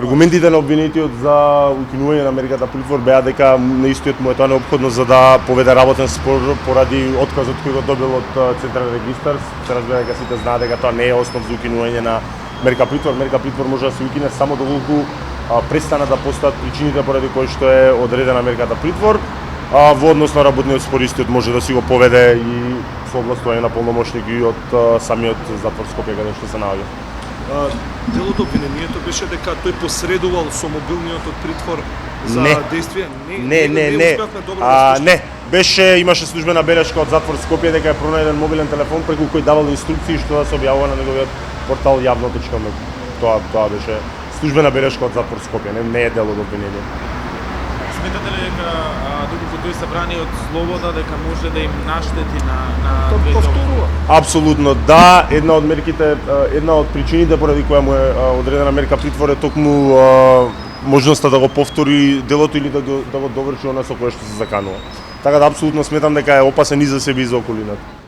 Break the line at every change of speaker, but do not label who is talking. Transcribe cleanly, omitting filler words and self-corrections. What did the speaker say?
Аргументите на обвинетиот за укинување на мерката притвор беа дека на истиот му е тоа неопходно за да поведе работен спор поради отказот кој го добил од Централен регистар. Се разбира дека сите знаат дека тоа не е основ за укинување на мерка притвор. Мерка притвор може да се укине само доколку престанат да постојат причините поради кои што е одредена мерката притвор. Во однос на работниот спор истиот може да си го поведе и со овластување на полномошник и од самиот затвор Скопје каде што се наоѓа.
Дел од обвинението беше дека тој посредувал со мобилниот од притвор за действие.
Не, имаше службена белешка од затвор Скопје дека е пронајден мобилен телефон преку кој давал инструкции што да се објавува на неговиот портал јавно.мк. Тоа беше службена белешка од затвор Скопје, не е дел од обвинението.
Сметате ли дека доколку тој се брани од слобода дека може да им наштети на
повторува?
Апсолутно да, една од причините поради која му е одредена мерка притвор е токму можноста да го повтори делото или да го доврши она со кое што се заканува. Така да апсолутно сметам дека е опасен и за себе и за околината.